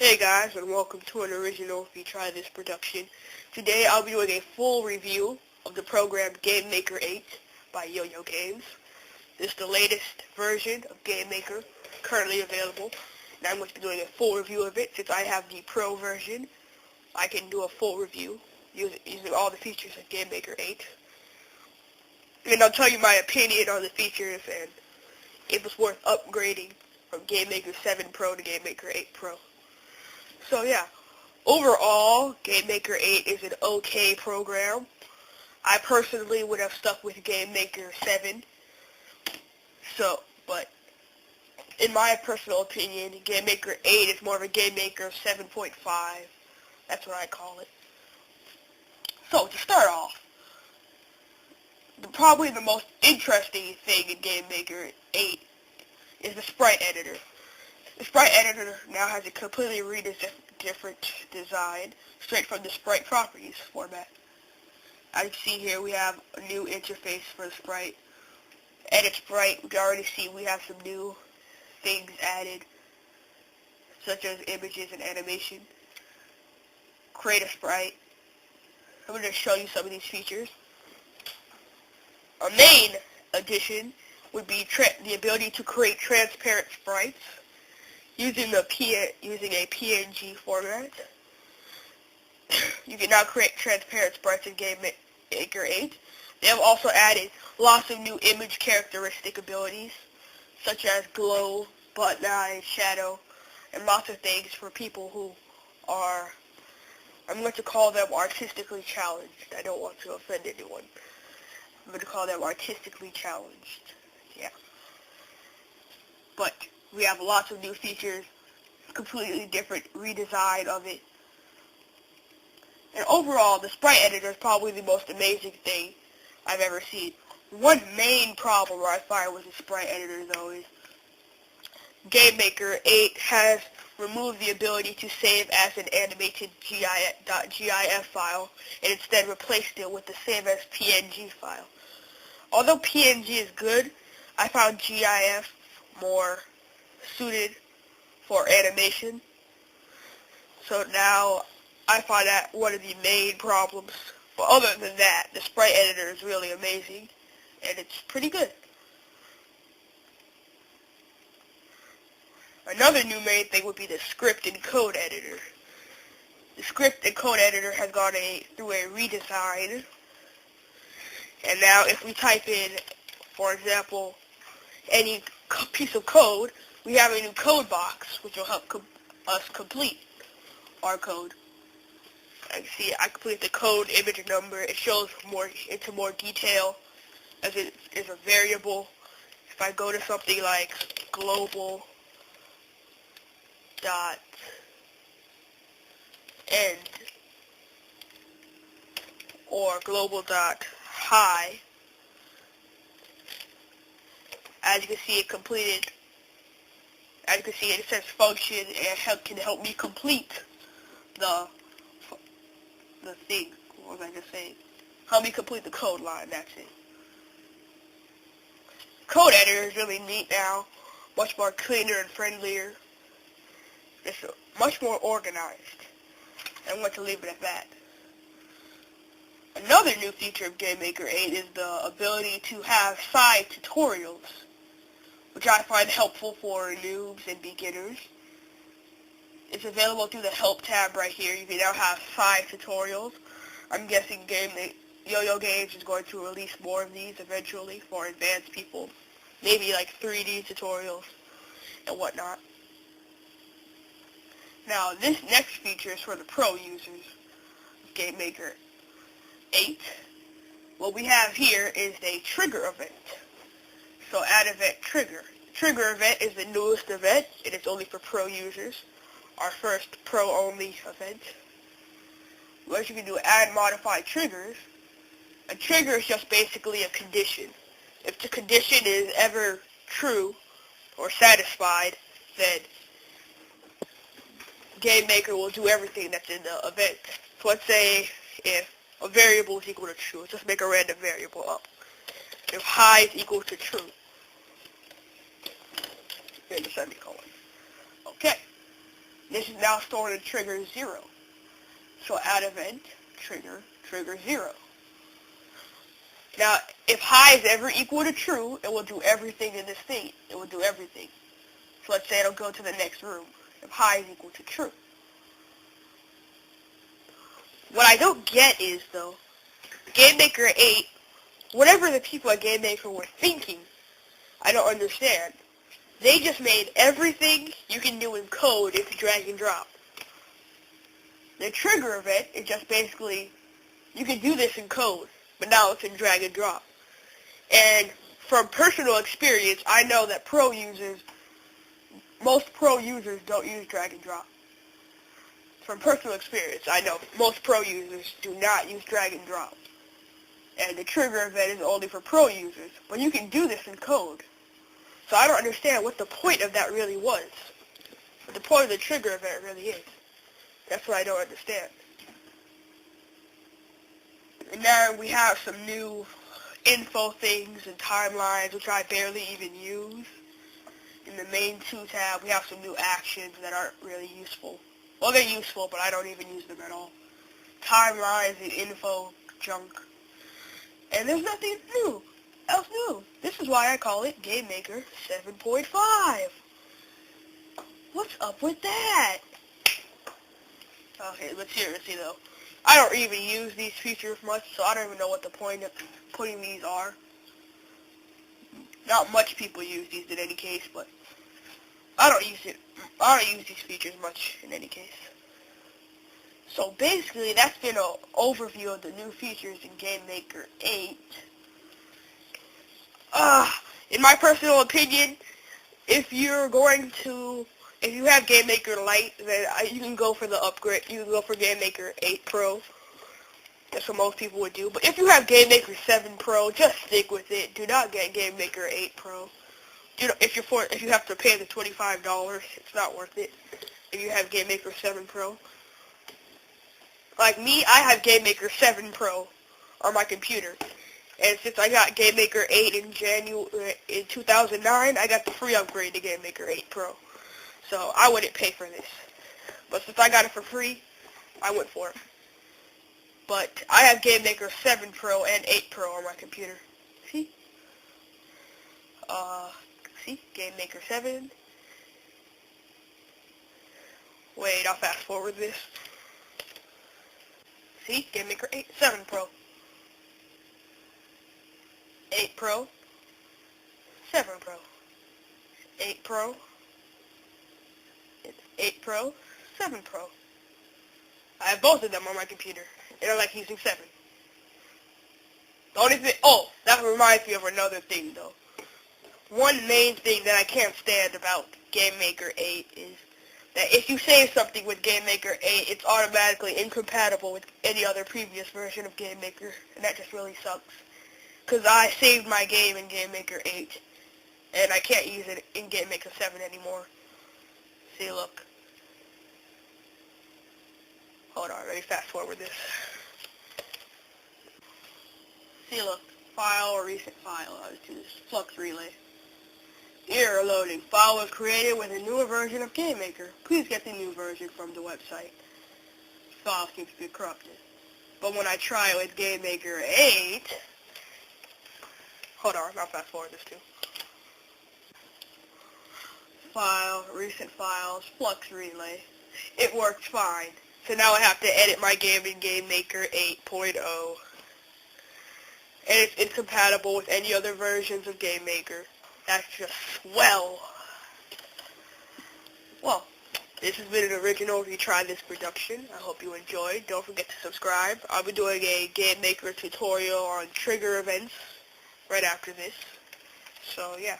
Hey guys, and welcome to an original TheRetryThis production. Today I'll be doing a full review of the program Game Maker 8 by Yoyogames. This is the latest version of Game Maker currently available, and I'm going to be doing a full review of it. Since I have the Pro version, I can do a full review using all the features of Game Maker 8. And I'll tell you my opinion on the features and if it's worth upgrading from Game Maker 7 Pro to Game Maker 8 Pro. So yeah, overall, Game Maker 8 is an okay program. I personally would have stuck with Game Maker 7. But in my personal opinion, Game Maker 8 is more of a Game Maker 7.5. That's what I call it. So to start off, probably the most interesting thing in Game Maker 8 is the sprite editor. The sprite editor now has a completely different design, straight from the sprite properties format. As you can see here, we have a new interface for the sprite. Edit sprite, we can already see we have some new things added, such as images and animation. Create a sprite. I'm going to show you some of these features. A main addition would be the ability to create transparent sprites using a PNG format. You can now create transparent sprites in Game Maker 8. They have also added lots of new image characteristic abilities, such as glow, button eyes, shadow, and lots of things for people who are, I'm going to call them artistically challenged. I don't want to offend anyone. I'm going to call them artistically challenged. Yeah. But we have lots of new features, completely different redesign of it. And overall, the sprite editor is probably the most amazing thing I've ever seen. One main problem I find with the sprite editor, though, is Game Maker 8 has removed the ability to save as an animated .gif file and instead replaced it with the save as PNG file. Although PNG is good, I found GIF more suited for animation. So now I find that one of the main problems. But other than that, the sprite editor is really amazing, and it's pretty good. Another new main thing would be the script and code editor. The script and code editor has gone through a redesign, and now if we type in, for example, any piece of code, we have a new code box, which will help us complete our code. I see I complete the code, image, and number. It shows into more detail, as it is a variable. If I go to something like global dot end or global dot high, as you can see, it completed. As you can see, it says function and can help me complete the thing. What was I just saying? Help me complete the code line. That's it. Code editor is really neat now. Much more cleaner and friendlier. It's much more organized. I'm going to leave it at that. Another new feature of Game Maker 8 is the ability to have side tutorials, which I find helpful for noobs and beginners. It's available through the Help tab right here. You can now have 5 tutorials. I'm guessing Yoyogames is going to release more of these eventually for advanced people. Maybe like 3D tutorials and whatnot. Now, this next feature is for the pro users of Game Maker 8. What we have here is a trigger event. So add event trigger. Trigger event is the newest event. It is only for pro users. Our first pro-only event. What you can do, add modify triggers. A trigger is just basically a condition. If the condition is ever true or satisfied, then Game Maker will do everything that's in the event. So let's say if a variable is equal to true, let's just make a random variable up. If high is equal to true, here's the semicolon. Okay. This is now stored in trigger 0. So add event, trigger 0. Now, if high is ever equal to true, it will do everything in this state. It will do everything. So let's say it'll go to the next room. If high is equal to true. What I don't get is, though, GameMaker 8, whatever the people at GameMaker were thinking, I don't understand. They just made everything you can do in code into drag and drop. The trigger event is just basically, you can do this in code, but now it's in drag and drop. And from personal experience, I know that most pro users don't use drag and drop. From personal experience, I know most pro users do not use drag and drop. And the trigger event is only for pro users. But you can do this in code. So I don't understand what the point of that really was. What the point of the trigger event really is. That's what I don't understand. And now we have some new info things and timelines, which I barely even use. In the main 2 tab, we have some new actions that aren't really useful. Well, they're useful, but I don't even use them at all. Timelines and info junk. And there's nothing else new. This is why I call it GameMaker 7.5. What's up with that? Okay, let's see though. I don't even use these features much, so I don't even know what the point of putting these are. Not much people use these in any case, but I don't use these features much in any case. So basically, that's been an overview of the new features in GameMaker 8. In my personal opinion, if you have GameMaker Lite, then you can go for the upgrade. You can go for GameMaker 8 Pro. That's what most people would do. But if you have GameMaker 7 Pro, just stick with it. Do not get GameMaker 8 Pro. If you have to pay the $25, it's not worth it. If you have GameMaker 7 Pro. Like me, I have GameMaker 7 Pro on my computer. And since I got GameMaker 8 in 2009, I got the free upgrade to GameMaker 8 Pro. So I wouldn't pay for this. But since I got it for free, I went for it. But I have GameMaker 7 Pro and 8 Pro on my computer. See? See? GameMaker 7. Wait, I'll fast forward this. See? GameMaker 7 Pro. 8 Pro. 7 Pro. 8 Pro. 8 Pro. 7 Pro. I have both of them on my computer. And I like using 7. The only thing... Oh, that reminds me of another thing, though. One main thing that I can't stand about GameMaker 8 is that if you save something with GameMaker 8, it's automatically incompatible with any other previous version of GameMaker, and that just really sucks. Because I saved my game in GameMaker 8, and I can't use it in GameMaker 7 anymore. See, look. Hold on, let me fast forward this. See, look. File or recent file. I'll just do this. Flux relay. Error loading. File was created with a newer version of GameMaker. Please get the new version from the website. File seems to be corrupted. But when I try it with GameMaker 8... Hold on, I'll fast forward this too. File, recent files, flux relay. It works fine. So now I have to edit my game in GameMaker 8.0. And it's incompatible with any other versions of GameMaker. That's just swell. Well, this has been an original TheRetryThis production. I hope you enjoyed. Don't forget to subscribe. I'll be doing a GameMaker tutorial on trigger events right after this. So, yeah.